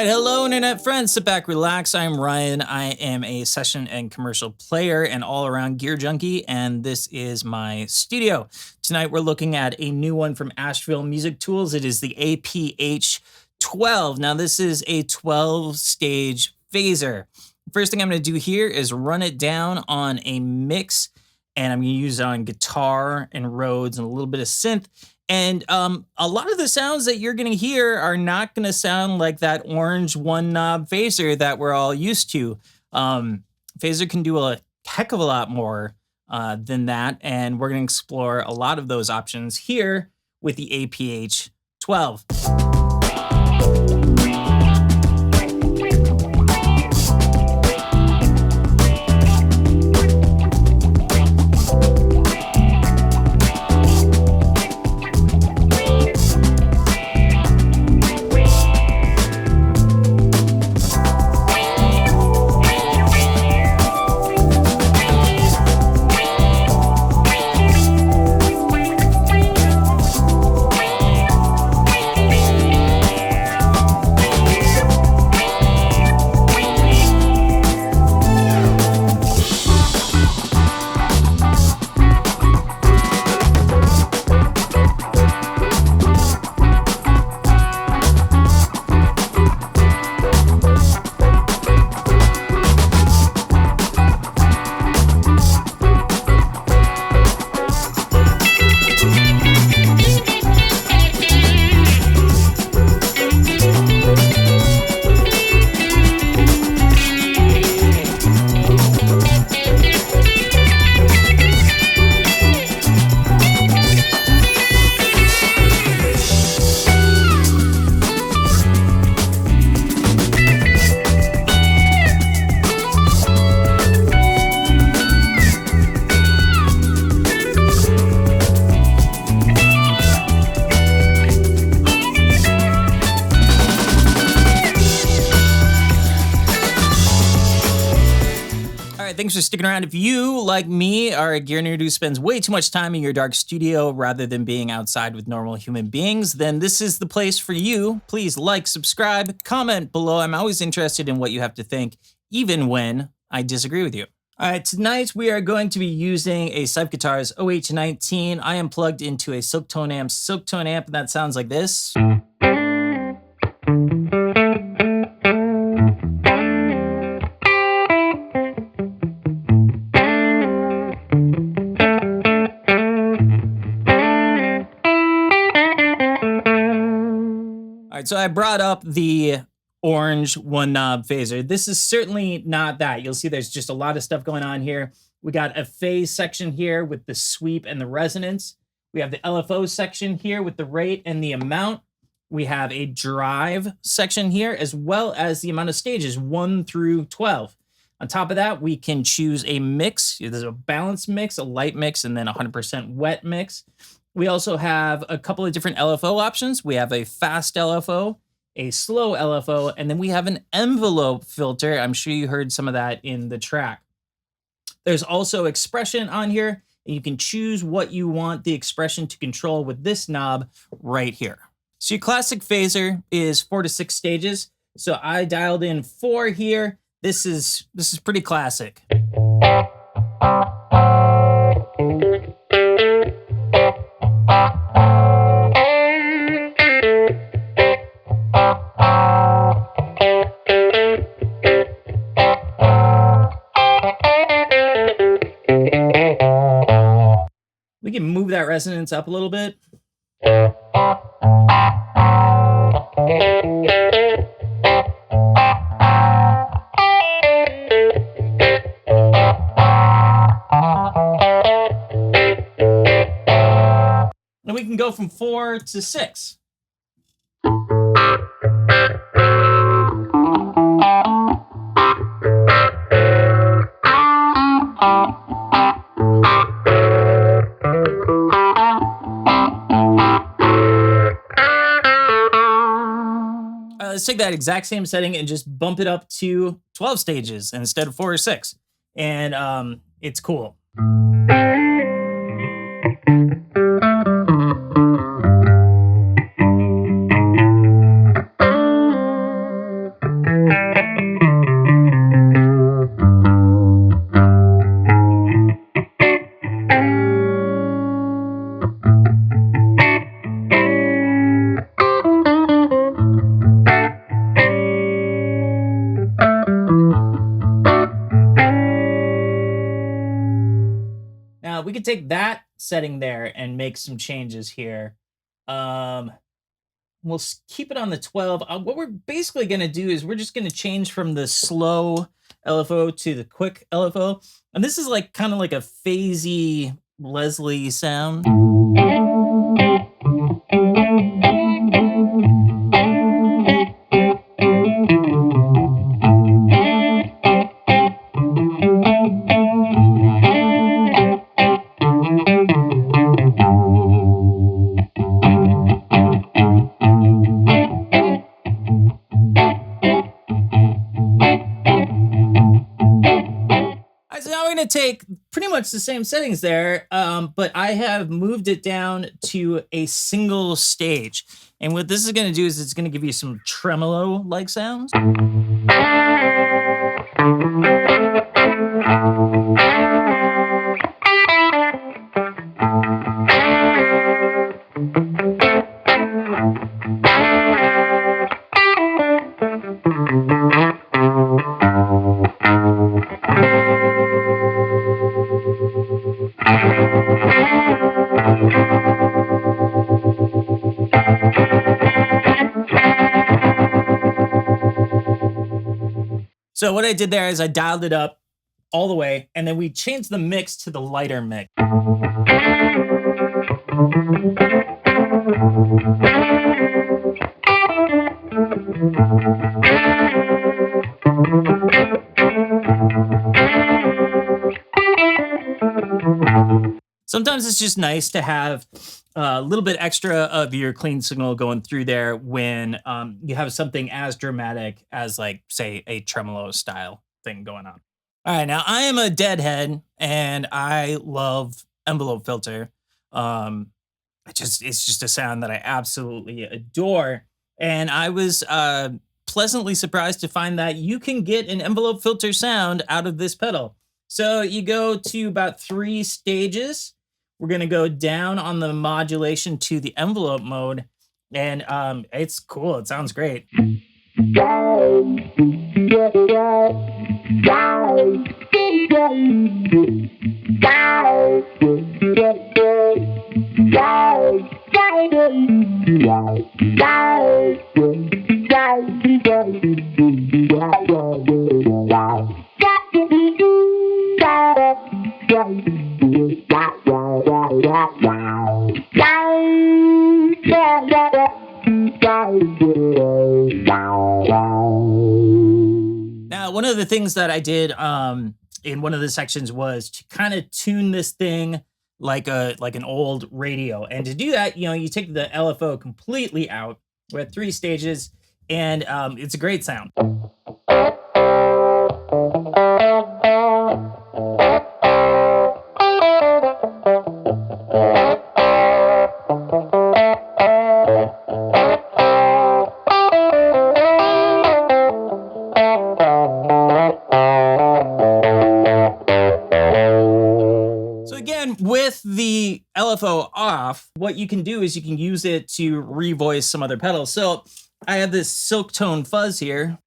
right, hello internet friends, sit back, relax. I'm Ryan. I am a session and commercial player and all-around gear junkie, and this is my studio. Tonight we're looking at a new one from Asheville Music Tools. It is the APH-12. Now this is a 12-stage phaser. First thing I'm going to do here is run it down on a mix, and I'm going to use it on guitar and Rhodes and a little bit of synth. And a lot of the sounds that you're going to hear are not going to sound like that orange one knob phaser that we're all used to. Phaser can do a heck of a lot more than that, and we're going to explore a lot of those options here with the APH-12. Thanks for sticking around. If you, like me, are a gear nerd who spends way too much time in your dark studio rather than being outside with normal human beings, then this is the place for you. Please like, subscribe, comment below. I'm always interested in what you have to think, even when I disagree with you. All right, tonight we are going to be using a Sipe Guitars OH19. I am plugged into a Silktone amp, and that sounds like this. So I brought up the orange one knob phaser. This is certainly not that. You'll see there's just a lot of stuff going on here. We got a phase section here with the sweep and the resonance. We have the LFO section here with the rate and the amount. We have a drive section here, as well as the amount of stages, 1 through 12. On top of that, we can choose a mix. There's a balanced mix, a light mix, and then 100% wet mix. We also have a couple of different LFO options. We have a fast LFO, a slow LFO, and then we have an envelope filter. I'm sure you heard some of that in the track. There's also expression on here, and you can choose what you want the expression to control with this knob right here. So your classic phaser is 4 to 6 stages. So I dialed in 4 here. This is pretty classic. We can move that resonance up a little bit. And we can go from 4 to 6. Let's take that exact same setting and just bump it up to 12 stages instead of 4 or 6. And it's cool. we could take that setting there and make some changes here. We'll keep it on the 12. What we're basically going to do is we're just going to change from the slow LFO to the quick LFO. And this is like kind of like a phasey Leslie sound. Take pretty much the same settings there, but I have moved it down to a single stage. And what this is going to do is it's going to give you some tremolo-like sounds. So what I did there is I dialed it up all the way, and then we changed the mix to the lighter mix. Sometimes it's just nice to have a little bit extra of your clean signal going through there when you have something as dramatic as, like, say, a tremolo style thing going on. All right, now I am a deadhead and I love envelope filter. It's just a sound that I absolutely adore. And I was pleasantly surprised to find that you can get an envelope filter sound out of this pedal. So you go to about 3 stages. We're going to go down on the modulation to the envelope mode, and it's cool. It sounds great. Now, one of the things that I did in one of the sections was to kind of tune this thing like an old radio. And to do that, you take the LFO completely out. We're at 3 stages, and it's a great sound. With the LFO off, what you can do is you can use it to revoice some other pedals. So I have this silk tone fuzz here.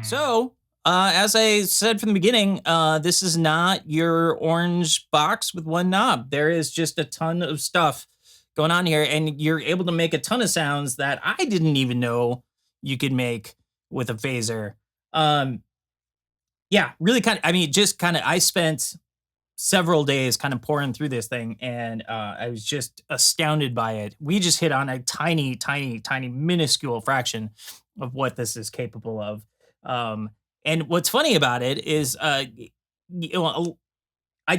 So, as I said from the beginning, this is not your orange box with one knob. There is just a ton of stuff going on here, and you're able to make a ton of sounds that I didn't even know you could make with a phaser. Yeah, really I spent several days kind of pouring through this thing, and I was just astounded by it. We just hit on a tiny, tiny, tiny, minuscule fraction of what this is capable of. And what's funny about it is, I'd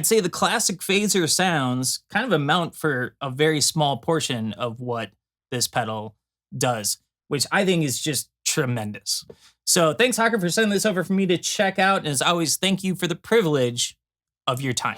say the classic phaser sounds kind of amount for a very small portion of what this pedal does, which I think is just tremendous. So thanks, Hawker, for sending this over for me to check out. And as always, thank you for the privilege of your time.